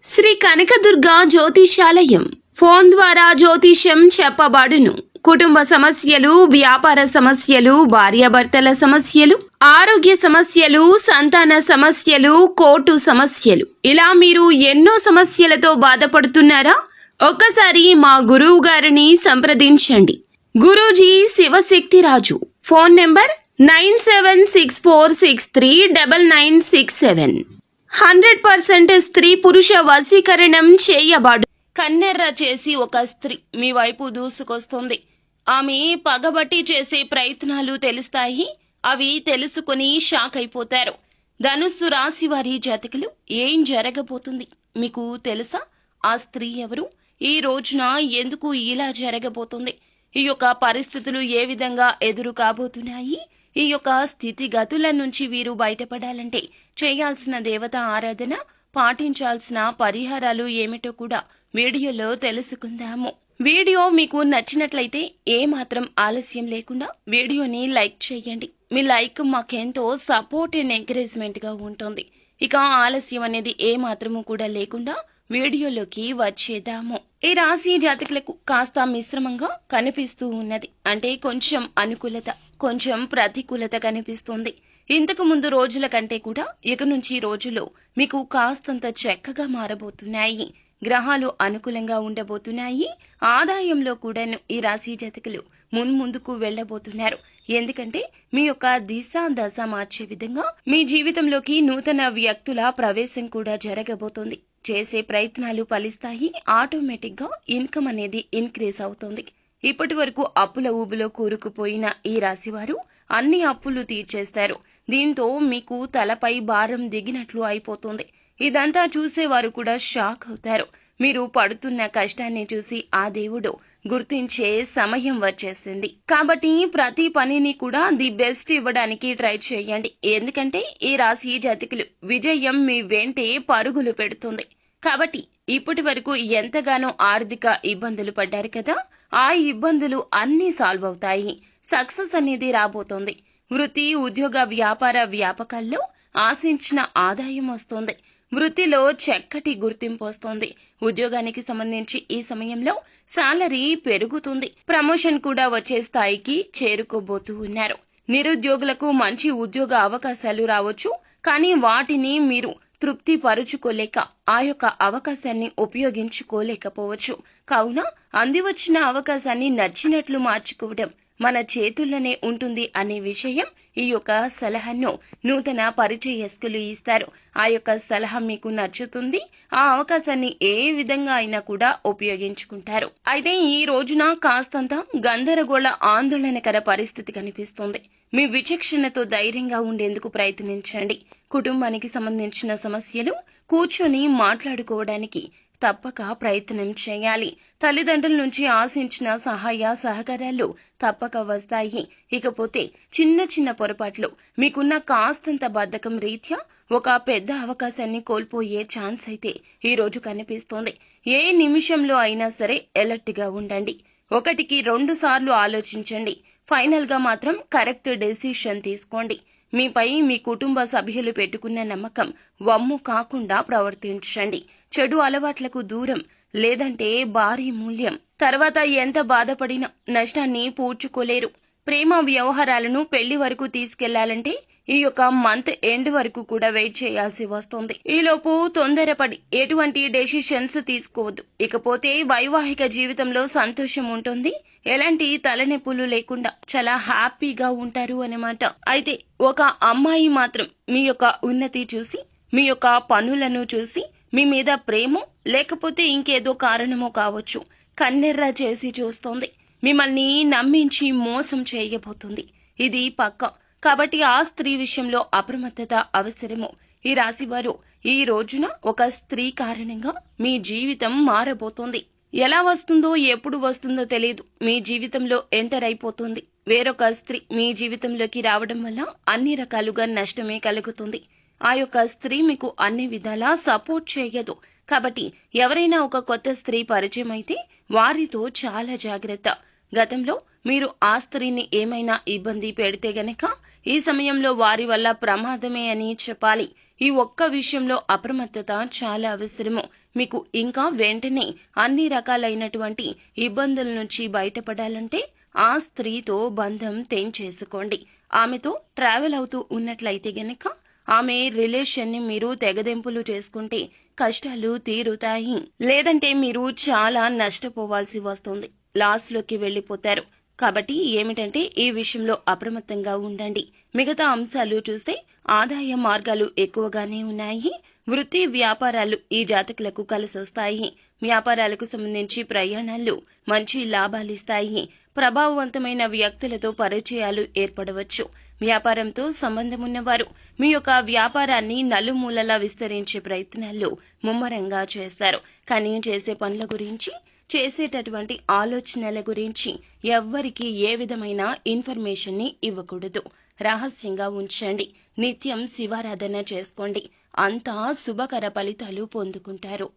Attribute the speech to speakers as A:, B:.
A: Shri Kanakadurga జ్యోతిషాలయం phone ద్వారా జ్యోతిష్యం చెప్పబడును. కుటుంబ సమస్యలు, వ్యాపార సమస్యలు, భార్యాభర్తల సమస్యలు, ఆరోగ్య సమస్యలు, సంతాన సమస్యలు, కోర్టు సమస్యలు, ఇలా మీరు ఎన్నో సమస్యలతో బాధపడుతున్నారా? ఒక్కసారి మా గురువు గారిని సంప్రదించండి. గురూజీ శివశక్తిరాజు. Phone number 9764639967. 100% స్త్రీ పురుష వశీకరణం చేయబడు. కన్నెర్ర చేసి ఒక స్త్రీ మీ వైపు దూసుకొస్తుంది. ఆమె పగబట్టి చేసే ప్రయత్నాలు తెలుస్తాయి. అవి తెలుసుకుని షాక్ అయిపోతారు. ధనుస్సు రాశి వారి జాతకులు ఏం జరగబోతుంది మీకు తెలుసా? ఆ స్త్రీ ఎవరు? ఈ రోజున ఎందుకు ఇలా జరగబోతుంది? ఈ యొక్క పరిస్థితులు ఏ విధంగా ఎదురు కాబోతున్నాయి? ఈ యొక్క స్థితిగతుల నుంచి వీరు బయటపడాలంటే చేయాల్సిన దేవత ఆరాధన, పాటించాల్సిన పరిహారాలు ఏమిటో కూడా వీడియోలో తెలుసుకుందాము. వీడియో మీకు నచ్చినట్లయితే ఏమాత్రం ఆలస్యం లేకుండా వీడియోని లైక్ చేయండి. మీ లైక్ మాకెంతో సపోర్ట్ అండ్ ఎంకరేజ్మెంట్ గా ఉంటుంది. ఇక ఆలస్యం అనేది ఏమాత్రము కూడా లేకుండా వీడియోలోకి వచ్చేద్దాము. ఈ రాశి జాతకులకు కాస్త మిశ్రమంగా కనిపిస్తూ ఉన్నది. అంటే కొంచెం అనుకూలత, కొంచెం ప్రతికూలత కనిపిస్తుంది. ఇంతకు ముందు రోజుల కంటే కూడా ఇక నుంచి రోజులు మీకు కాస్తంత చక్కగా మారబోతున్నాయి. గ్రహాలు అనుకూలంగా ఉండబోతున్నాయి. ఆదాయంలో కూడా ఈ రాశి జాతకులు ముందుకు వెళ్లబోతున్నారు. ఎందుకంటే మీ యొక్క దిశ దశ మార్చే విధంగా మీ జీవితంలోకి నూతన వ్యక్తుల ప్రవేశం కూడా జరగబోతోంది. చేసే ప్రయత్నాలు ఫలిస్తాయి. ఆటోమేటిక్ గా ఇన్కమ్ అనేది ఇంక్రీజ్ అవుతుంది. ఇప్పటి వరకు అప్పుల ఊబిలో కూరుకుపోయిన ఈ రాశివారు అన్ని అప్పులు తీర్చేస్తారు. దీంతో మీకు తలపై భారం దిగినట్లు అయిపోతుంది. ఇదంతా చూసేవారు కూడా షాక్ అవుతారు. మీరు పడుతున్న కష్టాన్ని చూసి ఆ దేవుడు గుర్తించే సమయం వచ్చేసింది. కాబట్టి ప్రతి పనిని కూడా ది బెస్ట్ ఇవ్వడానికి ట్రై చేయండి. ఎందుకంటే ఈ రాశి జాతకులు విజయం మీ వెంటే పరుగులు పెడుతుంది. కాబట్టి ఇప్పటి వరకు ఎంతగానో ఆర్థిక ఇబ్బందులు పడ్డారు కదా, ఆ ఇబ్బందులు అన్నీ సాల్వ్ అవుతాయి. సక్సెస్ అనేది రాబోతోంది. వృత్తి, ఉద్యోగ, వ్యాపార వ్యాపకాల్లో ఆశించిన ఆదాయం వస్తుంది. వృత్తిలో చక్కటి గుర్తింపు వస్తుంది. ఉద్యోగానికి సంబంధించి ఈ సమయంలో సాలరీ పెరుగుతుంది. ప్రమోషన్ కూడా వచ్చే స్థాయికి చేరుకోబోతూ ఉన్నారు. నిరుద్యోగులకు మంచి ఉద్యోగ అవకాశాలు రావచ్చు. కానీ వాటిని మీరు తృప్తి పరుచుకోలేక ఆ యొక్క అవకాశాన్ని ఉపయోగించుకోలేకపోవచ్చు. కావున అందివచ్చిన అవకాశాన్ని నచ్చినట్లు మార్చుకోవడం మన చేతుల్లోనే ఉంటుంది అనే విషయం ఈ యొక్క సలహాను నూతన పరిచయస్తులు ఇస్తారు. ఆ యొక్క సలహా మీకు నచ్చుతుంది. ఆ అవకాశాన్ని ఏ విధంగా అయినా కూడా ఉపయోగించుకుంటారు. అయితే ఈ రోజున కాస్తంత గందరగోళ ఆందోళనకర పరిస్థితి కనిపిస్తుంది. మీ విచక్షణతో ధైర్యంగా ఉండేందుకు ప్రయత్నించండి. కుటుంబానికి సంబంధించిన సమస్యలు కూర్చొని మాట్లాడుకోవడానికి తప్పక ప్రయత్నం చేయాలి. తల్లిదండ్రుల నుంచి ఆశించిన సహాయ సహకారాలు తప్పక వస్తాయి. ఇకపోతే చిన్న చిన్న పొరపాట్లు, మీకున్న కాస్తంత బద్ధకం రీత్యా ఒక పెద్ద అవకాశాన్ని కోల్పోయే ఛాన్స్ అయితే ఈ రోజు కనిపిస్తోంది. ఏ నిమిషంలో అయినా సరే అలర్ట్ గా ఉండండి. 1-2 సార్లు ఆలోచించండి. ఫైనల్ గా మాత్రం కరెక్ట్ డెసిషన్ తీసుకోండి. మీపై మీ కుటుంబ సభ్యులు పెట్టుకున్న నమ్మకం వమ్ము కాకుండా ప్రవర్తించండి. చెడు అలవాట్లకు దూరం, లేదంటే భారీ మూల్యం. తర్వాత ఎంత బాధపడినా నష్టాన్ని పూడ్చుకోలేరు. ప్రేమ వ్యవహారాలను పెళ్లి వరకు తీసుకెళ్లాలంటే ఈ యొక్క మంత్ ఎండ్ వరకు కూడా వెయిట్ చేయాల్సి వస్తుంది. ఈలోపు తొందరపడి ఎటువంటి డెసిషన్స్ తీసుకోవద్దు. ఇకపోతే వైవాహిక జీవితంలో సంతోషం ఉంటుంది. ఎలాంటి తలనొప్పులు లేకుండా చాలా హ్యాపీగా ఉంటారు అన్నమాట. అయితే ఒక అమ్మాయి మాత్రం మీ యొక్క ఉన్నతి చూసి, మీ యొక్క పనులను చూసి మీ మీద ప్రేమో లేకపోతే ఇంకేదో కారణమో కావచ్చు, కన్నెర్ర చేసి చూస్తోంది. మిమ్మల్ని నమ్మించి మోసం చేయబోతుంది. ఇది పక్కా. కాబట్టి ఆ స్త్రీ విషయంలో అప్రమత్తత అవసరము. ఈ రాశివారు ఈ రోజున ఒక స్త్రీ కారణంగా మీ జీవితం మారబోతోంది. ఎలా వస్తుందో ఎప్పుడు వస్తుందో తెలియదు. మీ జీవితంలో ఎంటర్ అయిపోతుంది. వేరొక స్త్రీ మీ జీవితంలోకి రావడం వల్ల అన్ని రకాలుగా నష్టమే కలుగుతుంది. ఆ యొక్క స్త్రీ మీకు అన్ని విధాలా సపోర్ట్ చేయదు. కాబట్టి ఎవరైనా ఒక కొత్త స్త్రీ పరిచయం అయితే వారితో చాలా జాగ్రత్త. గతంలో మీరు ఆ స్త్రీని ఏమైనా ఇబ్బంది పెడితే గనక ఈ సమయంలో వారి వల్ల ప్రమాదమే అని చెప్పాలి. ఈ ఒక్క విషయంలో అప్రమత్తత చాలా అవసరము. మీకు ఇంకా వెంటనే అన్ని రకాలైనటువంటి ఇబ్బందుల నుంచి బయటపడాలంటే ఆ స్త్రీతో బంధం తెంచేసుకోండి. ఆమెతో ట్రావెల్ అవుతూ ఉన్నట్లయితే గనక ఆమె రిలేషన్ ని మీరు తెగదెంపులు చేసుకుంటే కష్టాలు తీరుతాయి. లేదంటే మీరు చాలా నష్టపోవాల్సి వస్తుంది, లాస్ లోకి వెళ్లిపోతారు. కాబట్టి ఏమిటంటే ఈ విషయంలో అప్రమత్తంగా ఉండండి. మిగతా అంశాలు చూస్తే ఆదాయ మార్గాలు ఎక్కువగానే ఉన్నాయి. వృత్తి వ్యాపారాలు ఈ జాతకులకు కలిసొస్తాయి. వ్యాపారాలకు సంబంధించి ప్రయాణాలు మంచి లాభాలిస్తాయి. ప్రభావవంతమైన వ్యక్తులతో పరిచయాలు ఏర్పడవచ్చు. వ్యాపారంతో సంబంధం ఉన్నవారు మీ యొక్క వ్యాపారాన్ని నలుమూలలా విస్తరించే ప్రయత్నాలు ముమ్మరంగా చేస్తారు. కానీ చేసే పనుల గురించి, చేసేటటువంటి ఆలోచనల గురించి ఎవ్వరికీ ఏ విధమైన ఇన్ఫర్మేషన్ ని ఇవ్వకూడదు. రహస్యంగా ఉంచండి. నిత్యం శివారాధన చేసుకోండి. అంతా శుభకర ఫలితాలు పొందుకుంటారు.